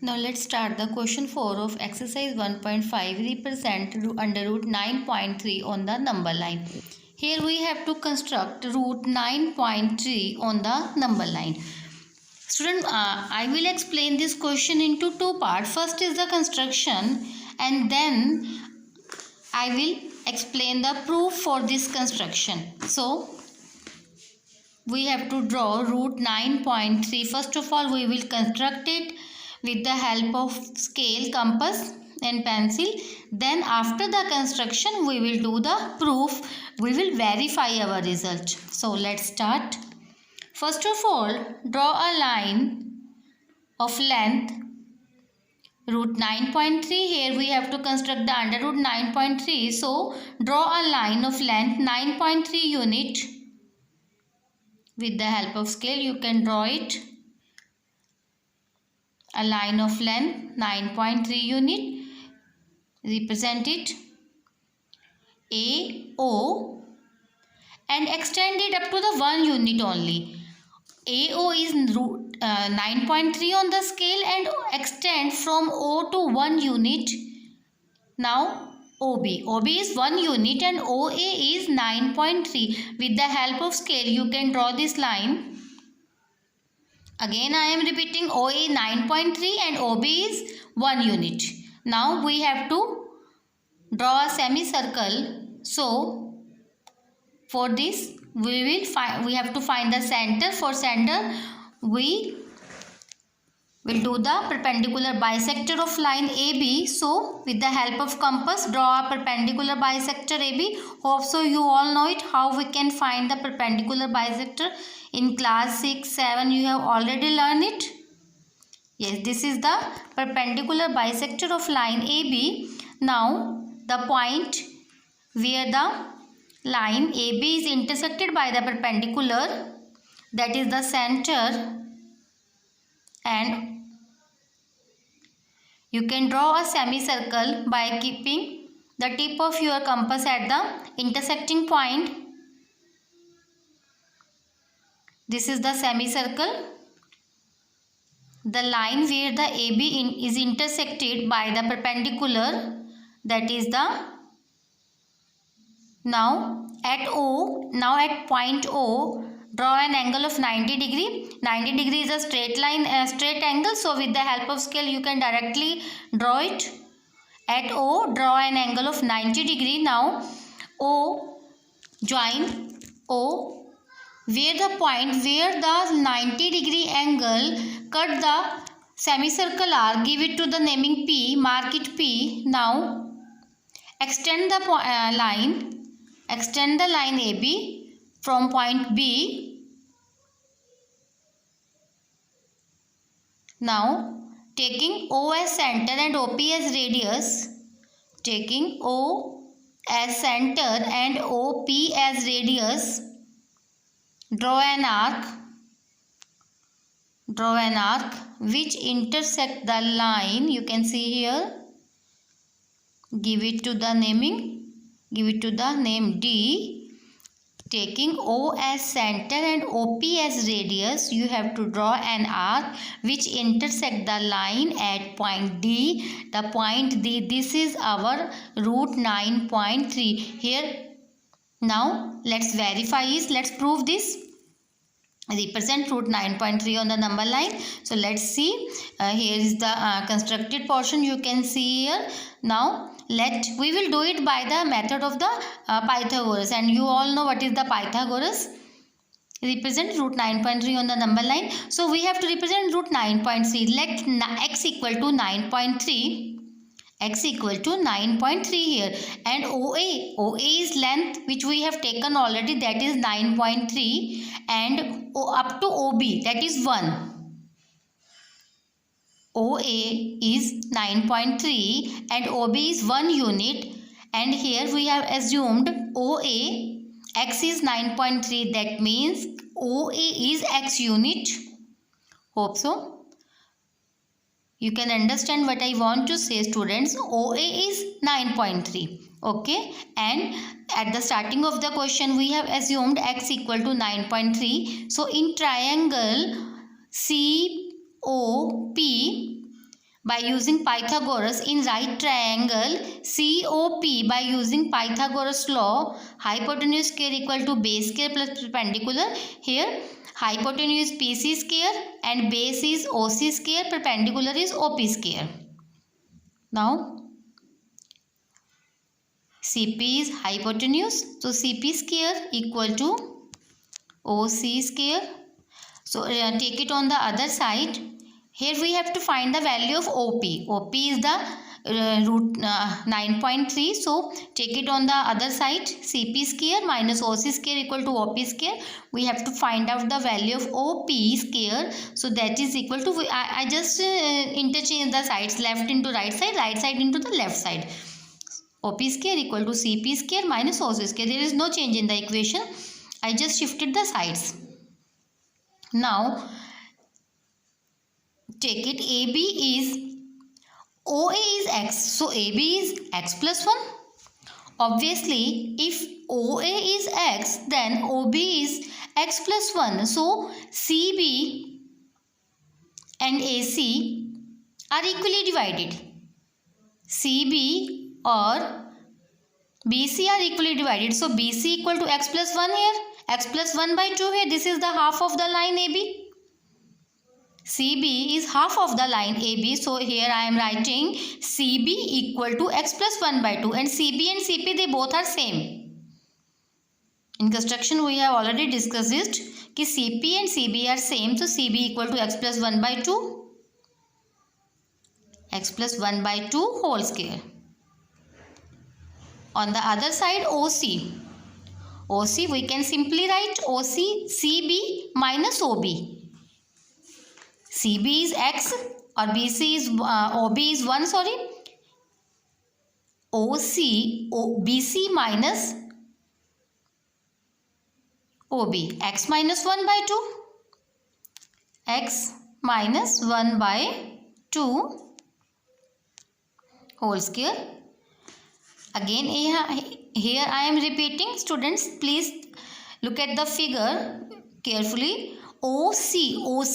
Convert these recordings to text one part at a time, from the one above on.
Now let's start the question 4 of exercise 1.5. Represent under root 9.3 on the number line. Here we have to construct root 9.3 on the number line. Student, I will explain this question into two parts. First is the construction and then I will explain the proof for this construction. So we have to draw root 9.3. First of all, we will construct it with the help of scale, compass and pencil. Then after the construction, we will do the proof. We will verify our result. So let's start. First of all, draw a line of length root 9.3. Here we have to construct the under root 9.3. So draw a line of length 9.3 unit. With the help of scale, you can draw it. A line of length 9.3 unit. Represent it AO and extend it up to the 1 unit only. AO is root 9.3 on the scale and extend from O to 1 unit. Now OB is 1 unit and OA is 9.3. With the help of scale, you can draw this line. Again, I am repeating, OA 9.3 and OB is 1 unit. Now we have to draw a semicircle. So for this, we have to find the center. For center, we will do the perpendicular bisector of line AB. So with the help of compass, draw a perpendicular bisector AB. Hope so you all know it, how we can find the perpendicular bisector. In class 6, 7 you have already learned it. Yes, this is the perpendicular bisector of line AB. Now the point where the line AB is intersected by the perpendicular, that is the center, and you can draw a semicircle by keeping the tip of your compass at the intersecting point. This is the semicircle. The line where the AB is intersected by the perpendicular, that is the, now at point O, draw an angle of 90 degree. 90 degree is a straight line, a straight angle. So with the help of scale, you can directly draw it. At O, draw an angle of 90 degree. Now O, join O, where the point where the 90 degree angle cut the semicircle arc, give it to the naming P, mark it P. Now extend the line AB from point B. Now taking O as center and OP as radius, taking O as center and OP as radius, draw an arc which intersect the line. You can see here. Give it to the name D. Taking O as center and OP as radius, you have to draw an arc which intersect the line at point D. The point D, this is our root 9.3 here. Now let's verify this. Let's prove this. Represent root 9.3 on the number line. So let's see. Here is the constructed portion. You can see here. Now we will do it by the method of the Pythagoras, and you all know what is the Pythagoras. Represent root 9.3 on the number line. So we have to represent root 9.3. Let x equal to 9.3. X equal to 9.3 here, and OA is length which we have taken already, that is 9.3, and up to OB, that is 1. OA is 9.3 and OB is 1 unit, and here we have assumed OA, x is 9.3, that means OA is x unit. Hope so you can understand what I want to say, students. OA is 9.3. Okay, and at the starting of the question we have assumed x equal to 9.3. So in triangle COP, by using Pythagoras in right triangle COP by using Pythagoras law, hypotenuse square equal to base square plus perpendicular. Here hypotenuse is PC square and base is OC square, perpendicular is OP square. Now CP is hypotenuse, so CP square equal to OC square. So take it on the other side. Here we have to find the value of OP. OP is the root 9.3. So take it on the other side. CP square minus OC square equal to OP square. We have to find out the value of OP square. So that is equal to, I just interchange the sides, left into right side into the left side. OP square equal to CP square minus OC square. There is no change in the equation. I just shifted the sides. Now take it, AB is, OA is x, so AB is x plus 1. Obviously if OA is x, then OB is x plus 1. So CB and AC are equally divided. CB or BC are equally divided. So BC equal to x plus 1 here, x plus 1 by 2 here. This is the half of the line AB. CB is half of the line AB. So here I am writing CB equal to x plus 1 by 2. And CB and CP, they both are same. In construction we have already discussed it कि CP and CB are same. So CB equal to x plus 1 by 2. X plus 1 by 2 whole square. On the other side OC. OC we can simply write OC CB minus OB. CB is x or BC is OB is 1, sorry. BC minus OB. X minus 1 by 2. X minus 1 by 2 whole square. Again here I am repeating. Students, please look at the figure carefully. OC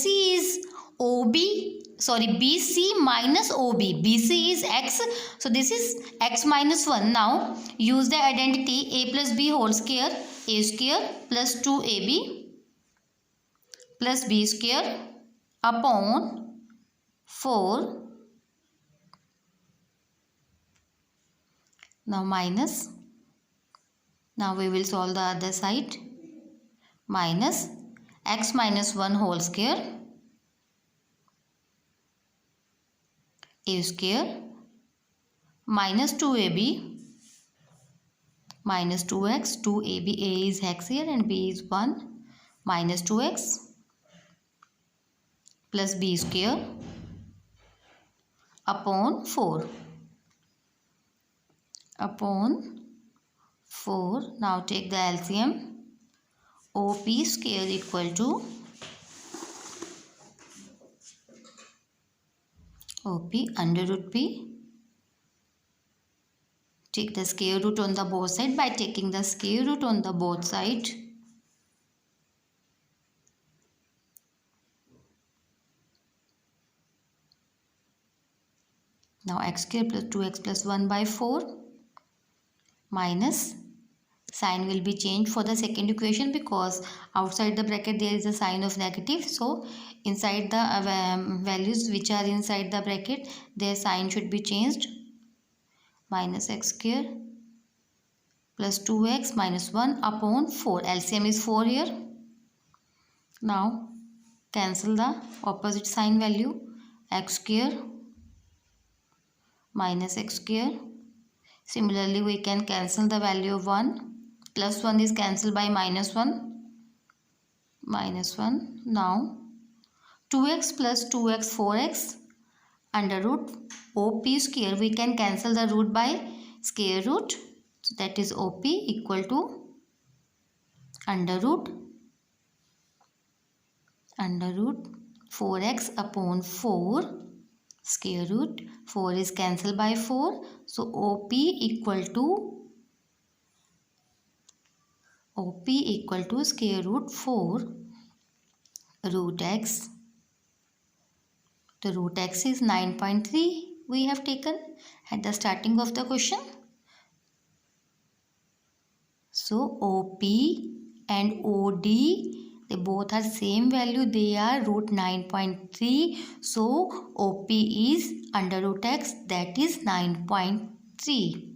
is BC minus OB. BC is x, so this is x minus 1. Now use the identity a plus b whole square, a square plus 2ab plus b square upon 4. Now minus, now we will solve the other side. Minus x minus 1 whole square, a square minus 2ab minus 2x, 2ab, a is x here and b is 1, minus 2x plus b square upon 4. Upon 4. Now take the LCM. OP square equal to OP under root P. Take the square root on the both side. By taking the square root on the both side, now x square plus 2x plus 1 by 4 minus, sign will be changed for the second equation because outside the bracket there is a sign of negative. So inside the values which are inside the bracket, their sign should be changed. Minus x square plus 2x minus 1 upon 4. LCM is 4 here. Now cancel the opposite sign value. X square minus x square. Similarly we can cancel the value of 1. Plus 1 is cancelled by minus 1. Minus 1. Now 2x plus 2x 4x under root OP square. We can cancel the root by square root. So that is OP equal to under root 4x upon 4 square root. 4 is cancelled by 4. So OP equal to square root 4 root x The root x is 9.3 we have taken at the starting of the question. So OP and OD, they both are same value, they are root 9.3. So OP is under root x, that is 9.3.